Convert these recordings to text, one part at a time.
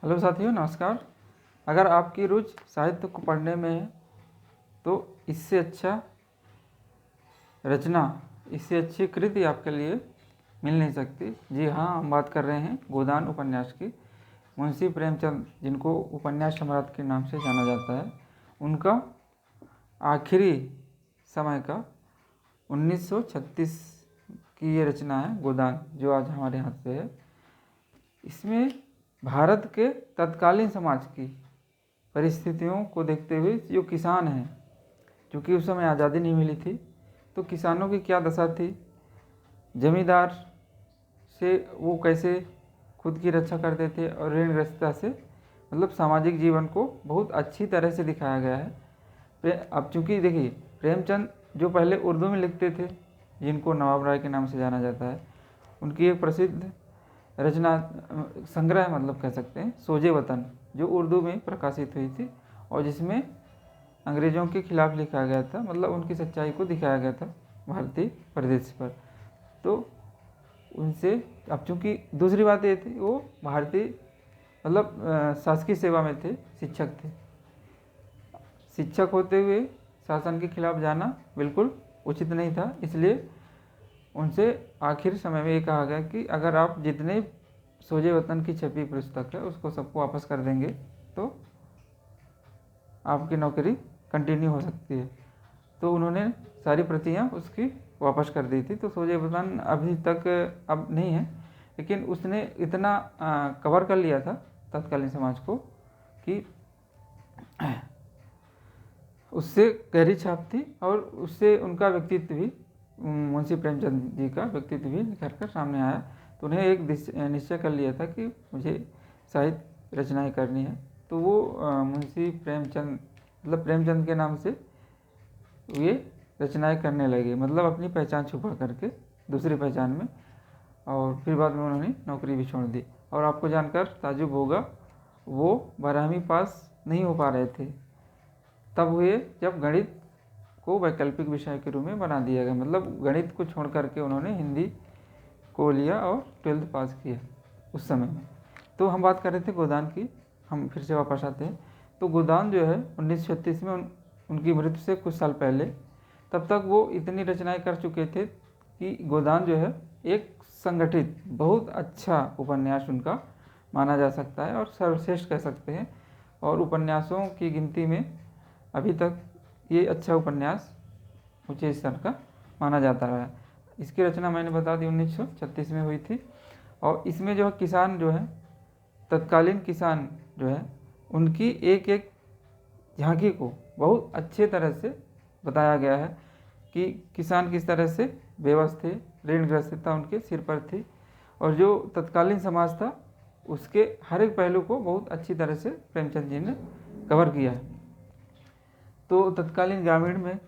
Hello साथियों, नमस्कार। अगर आपकी रुचि साहित्य को पढ़ने में है तो इससे अच्छा रचना, इससे अच्छी कृति आपके लिए मिल नहीं सकती। जी हाँ, हम बात कर रहे हैं गोदान उपन्यास की। मुंशी प्रेमचंद, जिनको उपन्यास सम्राट के नाम से जाना जाता है, उनका आखिरी समय का 1936 की ये रचना है गोदान, जो आज हमारे हाथ पे है। इसमें भारत के तत्कालीन समाज की परिस्थितियों को देखते हुए जो किसान हैं, क्योंकि उस समय आज़ादी नहीं मिली थी, तो किसानों की क्या दशा थी, जमींदार से वो कैसे खुद की रक्षा करते थे, और ऋणग्रस्तता से, मतलब सामाजिक जीवन को बहुत अच्छी तरह से दिखाया गया है। अब चूँकि देखिए, प्रेमचंद जो पहले उर्दू में लिखते थे, जिनको नवाब राय के नाम से जाना जाता है, उनकी एक प्रसिद्ध रचना संग्रह, मतलब कह सकते हैं, सोजे वतन, जो उर्दू में प्रकाशित हुई थी और जिसमें अंग्रेज़ों के खिलाफ लिखा गया था, मतलब उनकी सच्चाई को दिखाया गया था भारतीय परिदृश्य पर। तो उनसे, अब चूँकि दूसरी बात ये थी, वो भारतीय मतलब शासकीय सेवा में थे, शिक्षक थे। शिक्षक होते हुए शासन के खिलाफ जाना बिल्कुल उचित नहीं था, इसलिए उनसे आखिर समय में ये कहा गया कि अगर आप जितने सोजे वतन की छपी पुस्तक है उसको सबको वापस कर देंगे तो आपकी नौकरी कंटिन्यू हो सकती है। तो उन्होंने सारी प्रतियां उसकी वापस कर दी थी। तो सोजे वतन अभी तक अब नहीं है, लेकिन उसने इतना कवर कर लिया था तत्कालीन समाज को कि उससे गहरी छाप थी, और उससे उनका व्यक्तित्व भी, मुंशी प्रेमचंद जी का व्यक्तित्व भी निखर कर सामने आया। तो उन्हें एक निश्चय कर लिया था कि मुझे साहित्य रचनाएं करनी है। तो वो मुंशी प्रेमचंद, मतलब प्रेमचंद के नाम से ये रचनाएं करने लगे, मतलब अपनी पहचान छुपा करके दूसरी पहचान में। और फिर बाद में उन्होंने नौकरी भी छोड़ दी। और आपको जानकर ताज्जुब होगा, वो 12वीं पास नहीं हो पा रहे थे, तब हुए जब गणित को वैकल्पिक विषय के रूप में बना दिया गया। मतलब गणित को छोड़ करके उन्होंने हिंदी को लिया और 12th पास किया उस समय में। तो हम बात कर रहे थे गोदान की, हम फिर से वापस आते हैं। तो गोदान जो है 1936 में उनकी मृत्यु से कुछ साल पहले, तब तक वो इतनी रचनाएं कर चुके थे कि गोदान जो है एक संगठित बहुत अच्छा उपन्यास उनका माना जा सकता है, और सर्वश्रेष्ठ कह सकते हैं। और उपन्यासों की गिनती में अभी तक ये अच्छा उपन्यास ऊंचे स्तर का माना जाता रहा है। इसकी रचना मैंने बता दी 1936 में हुई थी। और इसमें जो है किसान जो है, तत्कालीन किसान जो है, उनकी एक एक झांकी को बहुत अच्छे तरह से बताया गया है कि किसान किस तरह से बेबस थे, ऋणग्रस्तता उनके सिर पर थी, और जो तत्कालीन समाज था उसके हर एक पहलू को बहुत अच्छी तरह से प्रेमचंद जी ने कवर किया है। तो तत्कालीन ग्रामीण में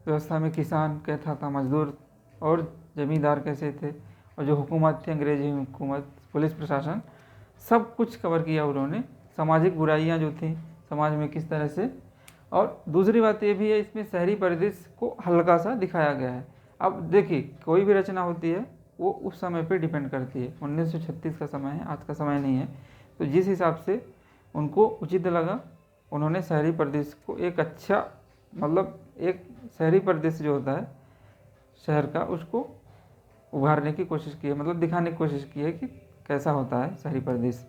व्यवस्था में किसान कैसा था, मजदूर और जमींदार कैसे थे, और जो हुकूमत थी, अंग्रेजी हुकूमत, पुलिस प्रशासन, सब कुछ कवर किया उन्होंने। सामाजिक बुराइयां जो थी समाज में किस तरह से, और दूसरी बात ये भी है, इसमें शहरी परिदृश्य को हल्का सा दिखाया गया है। अब देखिए, कोई भी रचना होती है वो उस समय पे डिपेंड करती है। 1936 का समय है, आज का समय नहीं है। तो जिस हिसाब से उनको उचित लगा, उन्होंने शहरी परिदृश्य को एक अच्छा, मतलब एक शहरी परिदृश्य जो होता है शहर का, उसको उभारने की कोशिश की है, मतलब दिखाने की कोशिश की है कि कैसा होता है शहरी परिदृश्य।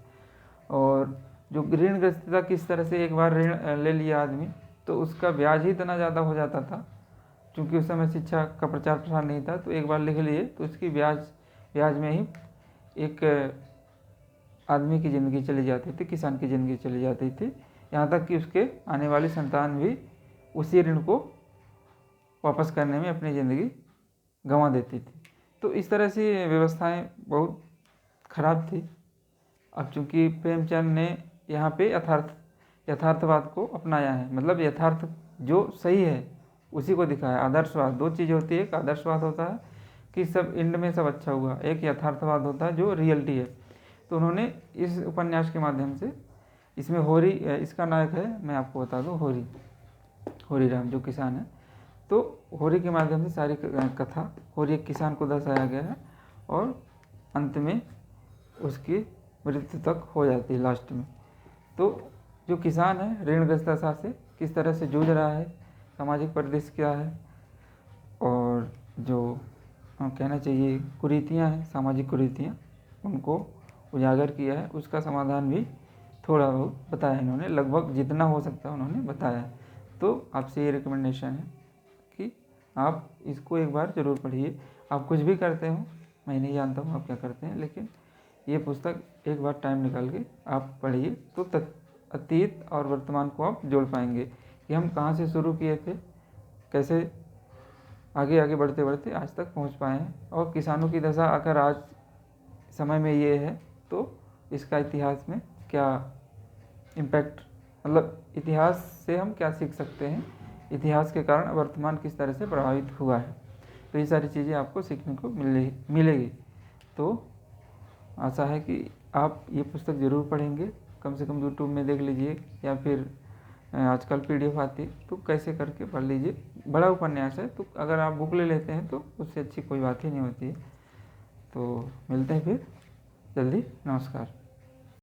और जो ऋणग्रस्तता, किस तरह से एक बार ऋण ले लिया आदमी तो उसका ब्याज ही इतना ज़्यादा हो जाता था, क्योंकि उस समय शिक्षा का प्रचार प्रसार नहीं था। तो एक बार लिख लिए तो उसकी ब्याज में ही एक आदमी की ज़िंदगी चली जाती थी, किसान की ज़िंदगी चली जाती थी, यहाँ तक कि उसके आने वाली संतान भी उसी ऋण को वापस करने में अपनी ज़िंदगी गंवा देती थी। तो इस तरह से व्यवस्थाएं बहुत खराब थी। अब चूँकि प्रेमचंद ने यहाँ पे यथार्थवाद को अपनाया है, मतलब यथार्थ जो सही है उसी को दिखाया। आदर्शवाद, दो चीज़ होती है, एक आदर्शवाद होता है कि सब एंड में सब अच्छा हुआ, एक यथार्थवाद होता है जो रियलिटी है। तो उन्होंने इस उपन्यास के माध्यम से, इसमें होरी इसका नायक है, मैं आपको बता दूँ, होरी राम जो किसान है, तो होरी के माध्यम से सारी कथा, होरी एक किसान को दर्शाया गया है, और अंत में उसकी मृत्यु तक हो जाती है लास्ट में। तो जो किसान है ऋणग्रस्त दशा से किस तरह से जूझ रहा है, सामाजिक परिदृश्य क्या है, और जो कहना चाहिए कुरीतियाँ हैं, सामाजिक कुरीतियाँ, उनको उजागर किया है। उसका समाधान भी थोड़ा बहुत बताया इन्होंने, लगभग जितना हो सकता है उन्होंने बताया है। तो आपसे ये रिकमेंडेशन है कि आप इसको एक बार ज़रूर पढ़िए। आप कुछ भी करते हो, मैं नहीं जानता हूँ आप क्या करते हैं, लेकिन ये पुस्तक एक बार टाइम निकाल के आप पढ़िए, तो अतीत और वर्तमान को आप जोड़ पाएंगे कि हम कहाँ से शुरू किए थे, कैसे आगे आगे बढ़ते बढ़ते आज तक पहुँच पाए हैं, और किसानों की दशा अगर आज समय में ये है तो इसका इतिहास में क्या इम्पैक्ट, मतलब इतिहास से हम क्या सीख सकते हैं, इतिहास के कारण वर्तमान किस तरह से प्रभावित हुआ है। तो ये सारी चीज़ें आपको सीखने को मिलेगी। तो आशा है कि आप ये पुस्तक ज़रूर पढ़ेंगे, कम से कम यूट्यूब में देख लीजिए, या फिर आजकल PDF आती है तो कैसे करके पढ़ लीजिए। बड़ा उपन्यास है, तो अगर आप बुक ले लेते हैं तो उससे अच्छी कोई बात ही नहीं होती है। तो मिलते हैं फिर जल्दी, नमस्कार।